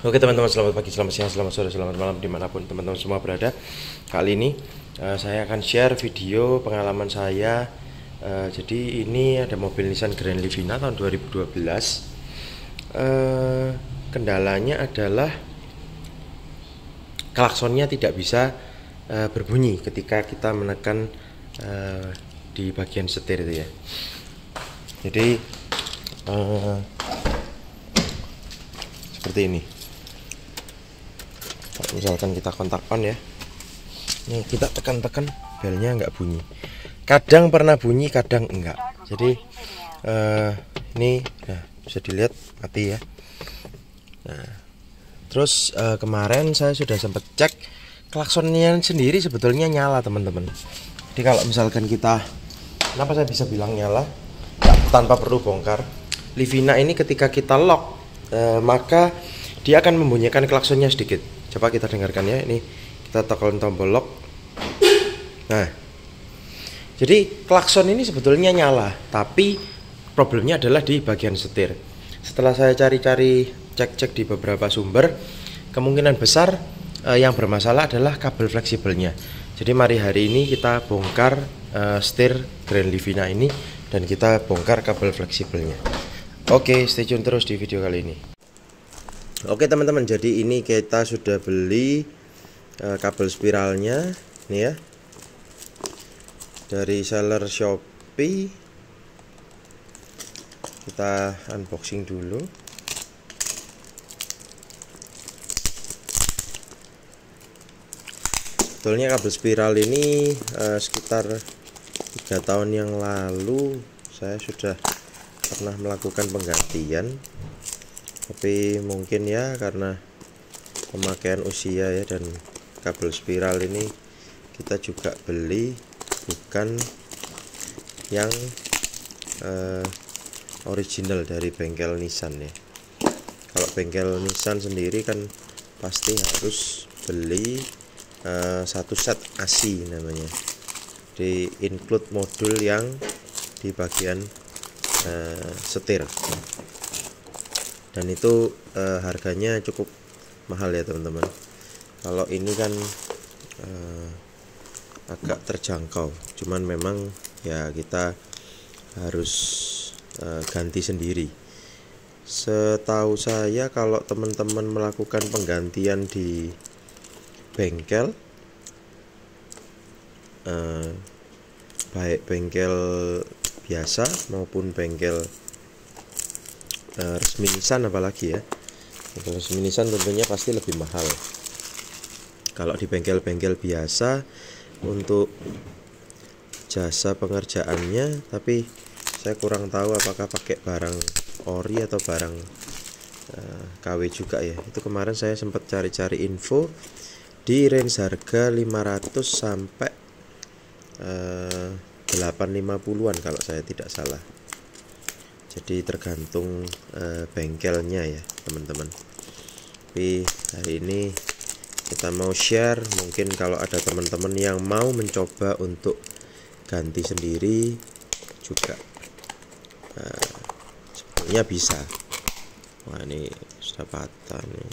Oke teman-teman, selamat pagi, selamat siang, selamat sore, selamat malam dimanapun teman-teman semua berada. Kali ini saya akan share video pengalaman saya. Jadi ini ada mobil Nissan Grand Livina tahun 2012. Kendalanya adalah klaksonnya tidak bisa berbunyi ketika kita menekan di bagian setir itu ya. Jadi seperti ini. Misalkan kita kontak on ya, nih kita tekan-tekan, belnya nggak bunyi. Kadang pernah bunyi, kadang enggak. Jadi ini bisa dilihat mati ya. Nah, terus kemarin saya sudah sempat cek klaksonnya sendiri sebetulnya nyala teman-teman. Jadi kalau misalkan kita, kenapa saya bisa bilang nyala tanpa perlu bongkar? Livina ini ketika kita lock maka dia akan membunyikan klaksonnya sedikit. Coba kita dengarkan ya, ini kita tekan tombol lock. Nah, jadi klakson ini sebetulnya nyala, tapi problemnya adalah di bagian setir. Setelah saya cari-cari, cek-cek di beberapa sumber, kemungkinan besar yang bermasalah adalah kabel fleksibelnya. Jadi mari hari ini kita bongkar setir Grand Livina ini dan kita bongkar kabel fleksibelnya. Oke, stay tune terus di video kali ini. Oke teman-teman, jadi ini kita sudah beli kabel spiralnya nih ya, dari seller Shopee. Kita unboxing dulu. Sebetulnya kabel spiral ini sekitar 3 tahun yang lalu saya sudah pernah melakukan penggantian, tapi mungkin ya karena pemakaian usia ya, dan kabel spiral ini kita juga beli bukan yang original dari bengkel Nissan ya. Kalau bengkel Nissan sendiri kan pasti harus beli satu set ASI namanya, di include modul yang di bagian setir, dan itu harganya cukup mahal ya teman-teman. Kalau ini kan agak terjangkau, cuman memang ya kita harus ganti sendiri. Setahu saya kalau teman-teman melakukan penggantian di bengkel, baik bengkel biasa maupun bengkel resmi Nissan, apalagi ya bengkel resmi Nissan tentunya pasti lebih mahal. Kalau di bengkel-bengkel biasa untuk jasa pengerjaannya, tapi saya kurang tahu apakah pakai barang ori atau barang KW juga ya. Itu kemarin saya sempat cari-cari info di range harga 500 sampai 850-an kalau saya tidak salah. Jadi tergantung bengkelnya ya teman-teman. Tapi hari ini kita mau share, mungkin kalau ada teman-teman yang mau mencoba untuk ganti sendiri juga sebetulnya bisa. Wah, ini sudah patah nih,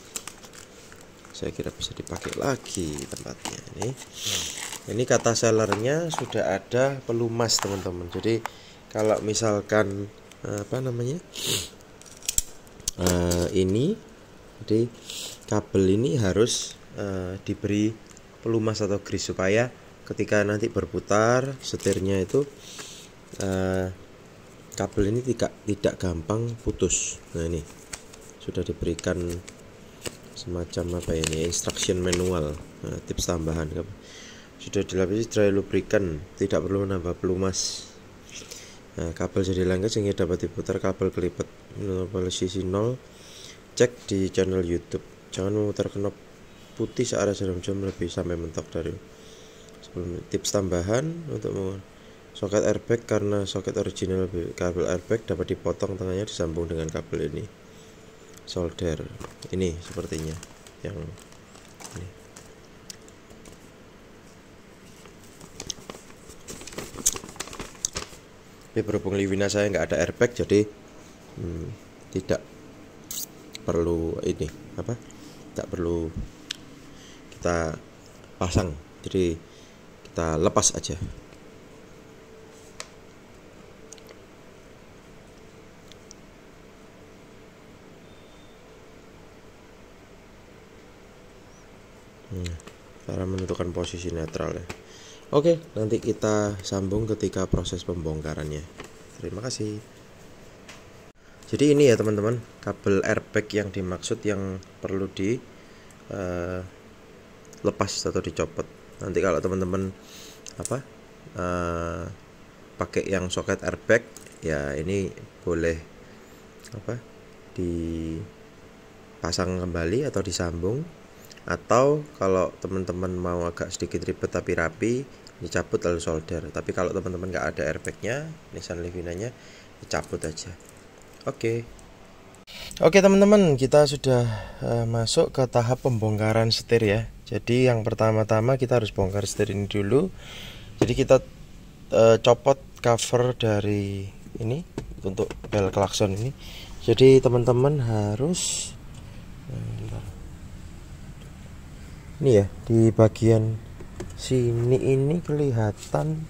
saya kira bisa dipakai lagi tempatnya ini. Ini kata sellernya sudah ada pelumas teman-teman. Jadi kalau misalkan apa namanya ini, jadi kabel ini harus diberi pelumas atau grease supaya ketika nanti berputar setirnya itu kabel ini tidak gampang putus. Nah, ini sudah diberikan semacam apa ini, instruction manual, tips tambahan. Sudah dilapisi dry lubricant, tidak perlu menambah pelumas. Nah, kabel jadi langka sehingga dapat diputar kabel kelipat. Posisi 0, cek di channel YouTube. Jangan memutar knop putih searah jarum jam lebih sampai mentok dari sebelum. Tips tambahan untuk soket airbag, karena soket original kabel airbag dapat dipotong tengahnya disambung dengan kabel ini. Solder ini sepertinya yang ini. Tapi berhubung Livina saya nggak ada airbag, jadi tidak perlu ini apa, nggak perlu kita pasang, jadi kita lepas aja. Cara menentukan posisi netral ya. Oke, nanti kita sambung ketika proses pembongkarannya. Terima kasih. Jadi ini ya teman-teman, kabel airbag yang dimaksud yang perlu di lepas atau dicopot. Nanti kalau teman-teman apa pakai yang soket airbag ya, ini boleh apa dipasang kembali atau disambung, atau kalau teman-teman mau agak sedikit ribet tapi rapi, dicabut lalu solder. Tapi kalau teman-teman nggak ada airbagnya, Nissan Livina-nya, dicabut aja. Oke teman-teman, kita sudah masuk ke tahap pembongkaran setir ya. Jadi yang pertama-tama kita harus bongkar setir ini dulu. Jadi kita copot cover dari ini untuk bel klakson ini. Jadi teman-teman harus ini ya, di bagian sini ini kelihatan.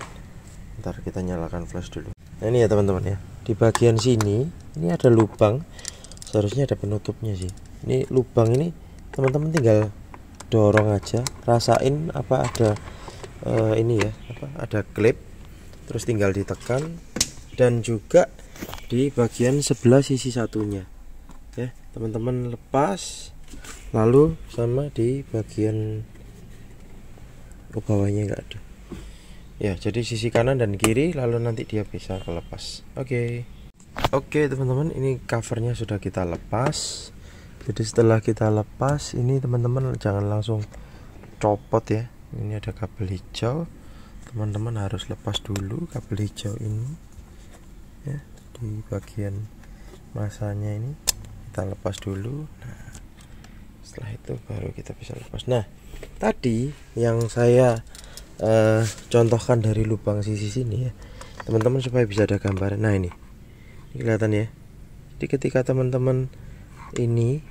Ntar kita nyalakan flash dulu. Nah ini ya teman-teman ya, di bagian sini ini ada lubang, seharusnya ada penutupnya sih. Ini lubang ini teman-teman tinggal dorong aja, rasain apa ada ini ya, apa ada klip, terus tinggal ditekan. Dan juga di bagian sebelah sisi satunya ya teman-teman lepas, lalu sama di bagian bawahnya nggak ada ya, jadi sisi kanan dan kiri, lalu nanti dia bisa kelepas. Oke teman-teman, ini covernya sudah kita lepas. Jadi setelah kita lepas ini teman-teman jangan langsung copot ya. Ini ada kabel hijau, teman-teman harus lepas dulu kabel hijau ini ya, di bagian masanya ini kita lepas dulu. Nah setelah itu baru kita bisa lepas. Nah tadi yang saya contohkan dari lubang sisi sini ya teman-teman, supaya bisa ada gambaran. Nah ini kelihatan ya. Jadi ketika teman-teman ini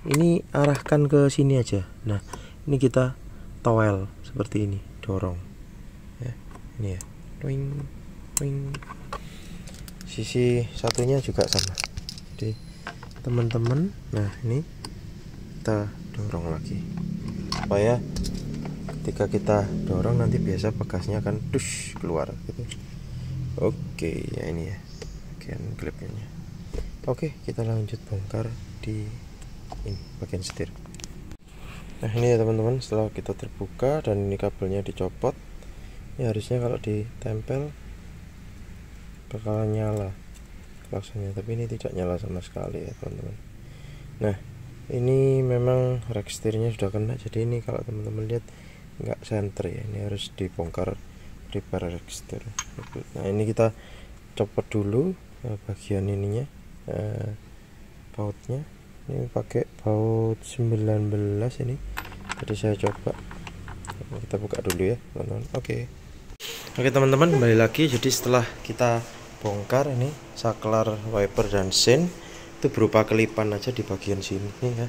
arahkan ke sini aja. Nah ini kita towel seperti ini, dorong ya, ini ya, wing wing. Sisi satunya juga sama. Jadi teman-teman, nah ini kita dorong lagi supaya ketika kita dorong nanti biasa bekasnya akan dush keluar gitu. Oke ya, ini ya bagian klipnya. Oke, kita lanjut bongkar di ini bagian setir. Nah ini ya teman-teman, setelah kita terbuka dan ini kabelnya dicopot, ya harusnya kalau ditempel bakalan nyala klaksonnya, tapi ini tidak nyala sama sekali ya teman-teman. Nah ini memang rek setirnya sudah kena, jadi ini kalau teman-teman lihat nggak senter ya, ini harus dibongkar repair rek setir. Nah ini kita copot dulu bagian ininya, bautnya. Ini pakai baut 19 ini, tadi saya coba. Kita buka dulu ya teman-teman. Oke teman-teman, kembali lagi. Jadi setelah kita bongkar ini saklar, wiper dan sein itu berupa kelipan aja di bagian sini nih ya.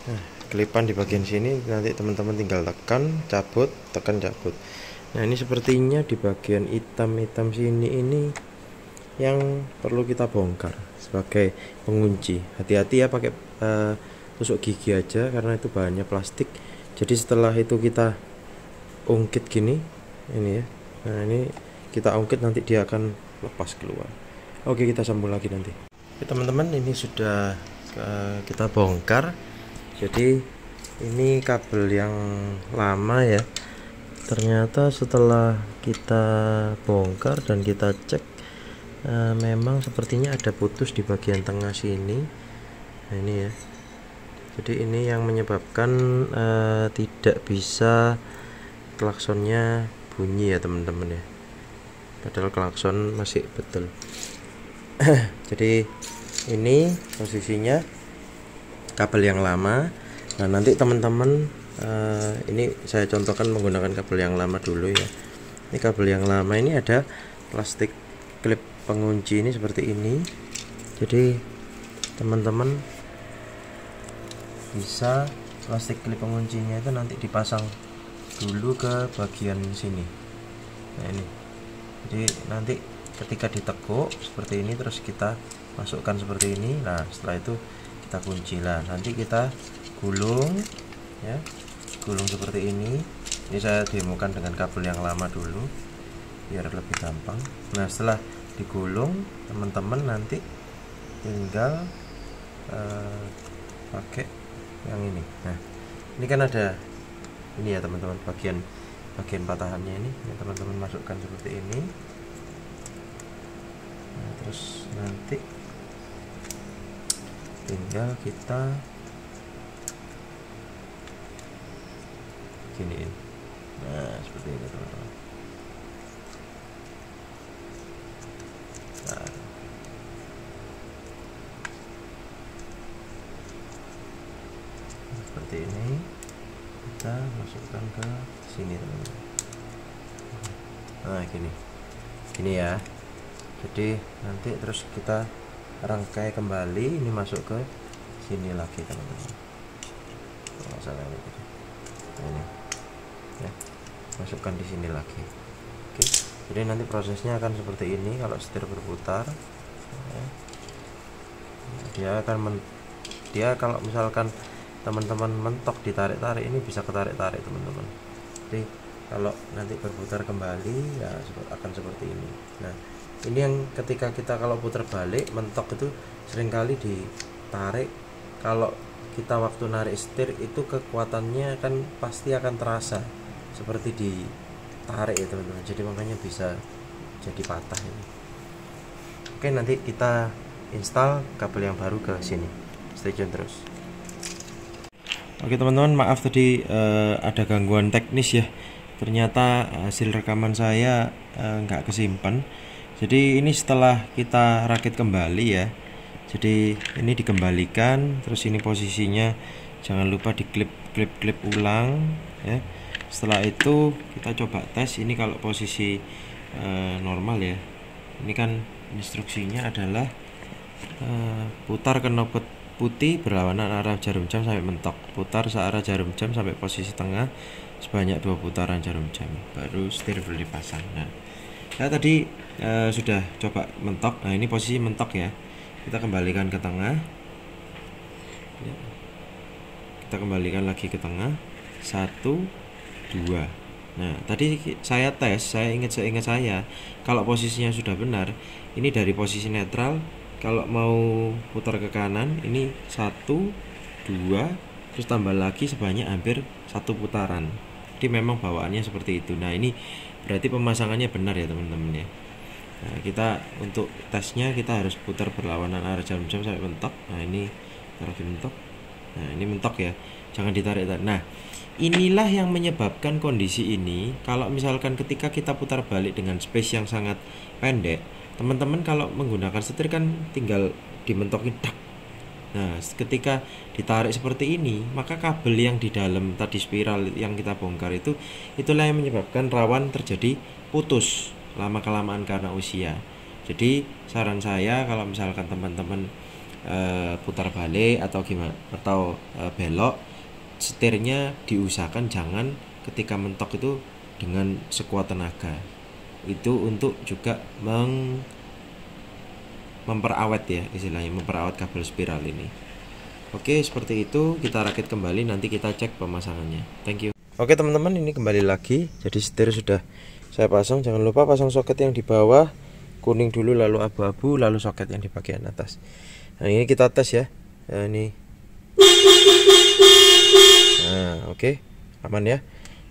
Nah, kelipan di bagian sini, nanti teman-teman tinggal tekan, cabut, tekan, cabut. Nah ini sepertinya di bagian hitam-hitam sini ini yang perlu kita bongkar sebagai pengunci. Hati-hati ya pakai tusuk gigi aja karena itu bahannya plastik. Jadi setelah itu kita ungkit gini ini ya. Nah ini kita ungkit, nanti dia akan lepas keluar. Oke, kita sambung lagi nanti. Oke teman-teman, ini sudah kita bongkar. Jadi ini kabel yang lama ya. Ternyata setelah kita bongkar dan kita cek, memang sepertinya ada putus di bagian tengah sini. Nah ini ya, jadi ini yang menyebabkan tidak bisa klaksonnya bunyi ya teman-teman ya, padahal klakson masih betul. Jadi ini posisinya kabel yang lama. Nah nanti teman-teman, ini saya contohkan menggunakan kabel yang lama dulu ya. Ini kabel yang lama ini ada plastik klip pengunci ini seperti ini. Jadi teman-teman bisa plastik klip penguncinya itu nanti dipasang dulu ke bagian sini. Nah ini, jadi nanti ketika ditekuk seperti ini, terus kita masukkan seperti ini. Nah setelah itu kita kunci lah, nanti kita gulung ya, gulung seperti ini. Ini saya demokan dengan kabel yang lama dulu biar lebih gampang. Nah setelah digulung, teman-teman nanti tinggal pakai yang ini. Nah ini kan ada ini ya teman-teman, bagian patahannya ini teman-teman masukkan seperti ini. Nah, terus nanti tinggal kita giniin. Nah seperti ini teman-teman. Nah, seperti ini kita masukkan ke sini teman-teman. Nah gini ya. Jadi nanti terus kita rangkai kembali, ini masuk ke sini lagi teman-teman. Masalah ini tadi. Ini ya, masukkan di sini lagi. Oke, jadi nanti prosesnya akan seperti ini. Kalau setir berputar ya, dia kalau misalkan teman-teman mentok ditarik-tarik, ini bisa ketarik-tarik teman-teman. Jadi kalau nanti berputar kembali ya akan seperti ini. Nah ini yang ketika kita kalau putar balik mentok itu seringkali ditarik. Kalau kita waktu narik setir itu kekuatannya kan pasti akan terasa seperti ditarik ya teman-teman. Jadi makanya bisa jadi patah ini. Oke, nanti kita install kabel yang baru ke sini. Stay tune terus. Oke teman-teman, maaf tadi ada gangguan teknis ya. Ternyata hasil rekaman saya nggak kesimpan. Jadi ini setelah kita rakit kembali ya. Jadi ini dikembalikan, terus ini posisinya jangan lupa diklip ulang ya. Setelah itu kita coba tes ini kalau posisi normal ya. Ini kan instruksinya adalah putar ke knobot putih berlawanan arah jarum jam sampai mentok. Putar searah jarum jam sampai posisi tengah sebanyak 2 putaran jarum jam. Baru setir boleh dipasang. Nah, saya tadi sudah coba mentok. Nah, ini posisi mentok ya. Kita kembalikan ke tengah. Ya. Kita kembalikan lagi ke tengah. 1, 2. Nah, tadi saya tes, seingat saya, kalau posisinya sudah benar, ini dari posisi netral. Kalau mau putar ke kanan, ini 1, 2, terus tambah lagi sebanyak hampir 1 putaran. Jadi memang bawaannya seperti itu. Nah ini berarti pemasangannya benar ya teman-teman ya. Nah kita untuk tesnya kita harus putar berlawanan arah jarum jam sampai mentok. Nah ini taruh di mentok. Nah ini mentok ya, jangan ditarik-tarik. Nah inilah yang menyebabkan kondisi ini. Kalau misalkan ketika kita putar balik dengan space yang sangat pendek, teman-teman kalau menggunakan setir kan tinggal dimentokin tak. Nah ketika ditarik seperti ini, maka kabel yang di dalam tadi spiral yang kita bongkar itulah yang menyebabkan rawan terjadi putus lama-kelamaan karena usia. Jadi saran saya kalau misalkan teman-teman putar balik atau gimana atau belok, setirnya diusahakan jangan ketika mentok itu dengan sekuat tenaga. Itu untuk juga memperawat ya, istilahnya memperawat kabel spiral ini. Oke, seperti itu kita rakit kembali, nanti kita cek pemasangannya. Thank you. Oke teman-teman, ini kembali lagi. Jadi setir sudah saya pasang. Jangan lupa pasang soket yang di bawah kuning dulu, lalu abu-abu, lalu soket yang di bagian atas. Nah ini kita tes ya. Nah, ini. Nah oke, aman ya.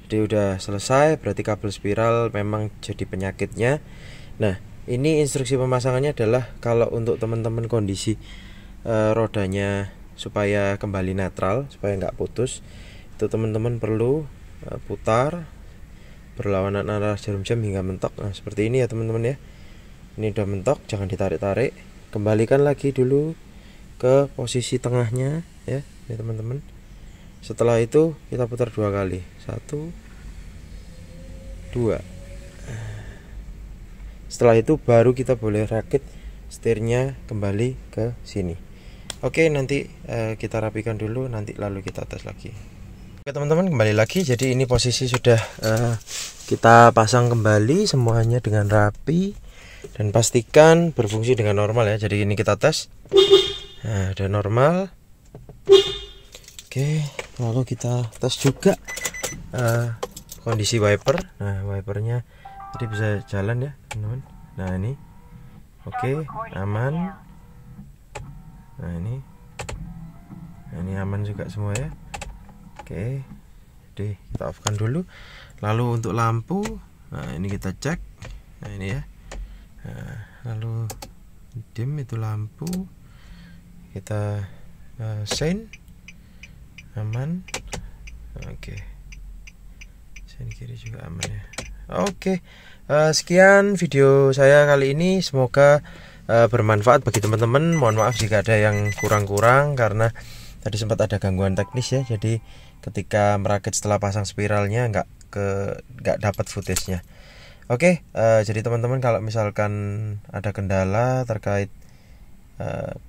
Jadi udah selesai, berarti kabel spiral memang jadi penyakitnya. Nah ini instruksi pemasangannya adalah kalau untuk teman-teman kondisi rodanya supaya kembali netral, supaya nggak putus, itu teman-teman perlu putar berlawanan arah jarum jam hingga mentok. Nah seperti ini ya teman-teman ya. Ini udah mentok, jangan ditarik-tarik. Kembalikan lagi dulu ke posisi tengahnya ya, ini teman-teman. Setelah itu kita putar 2 kali. 1, 2. Setelah itu baru kita boleh rakit setirnya kembali ke sini. Oke, nanti kita rapikan dulu, nanti lalu kita tes lagi. Oke teman-teman, kembali lagi. Jadi ini posisi sudah kita pasang kembali semuanya dengan rapi dan pastikan berfungsi dengan normal ya. Jadi ini kita tes. Nah, udah normal. Oke, lalu kita tes juga kondisi wiper. Nah, wipernya jadi bisa jalan ya, teman-teman. Nah, ini oke, aman. Nah, ini aman juga semua ya. Oke. Jadi kita off kan dulu. Lalu untuk lampu, nah ini kita cek. Nah, ini ya. Nah, lalu dim itu lampu. Kita sein aman. Oke. Sein kiri juga aman ya. Oke. Sekian video saya kali ini, semoga bermanfaat bagi teman-teman. Mohon maaf jika ada yang kurang-kurang karena tadi sempat ada gangguan teknis ya. Jadi ketika merakit setelah pasang spiralnya nggak dapat footage-nya. Oke, jadi teman-teman kalau misalkan ada kendala terkait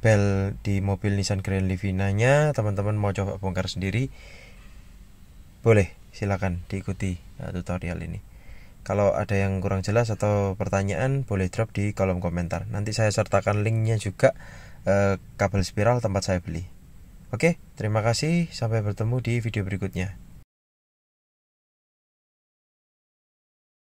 bel di mobil Nissan Grand Livina-nya, teman-teman mau coba bongkar sendiri, boleh, silakan diikuti tutorial ini. Kalau ada yang kurang jelas atau pertanyaan, boleh drop di kolom komentar. Nanti saya sertakan linknya juga kabel spiral tempat saya beli. Oke, terima kasih. Sampai bertemu di video berikutnya.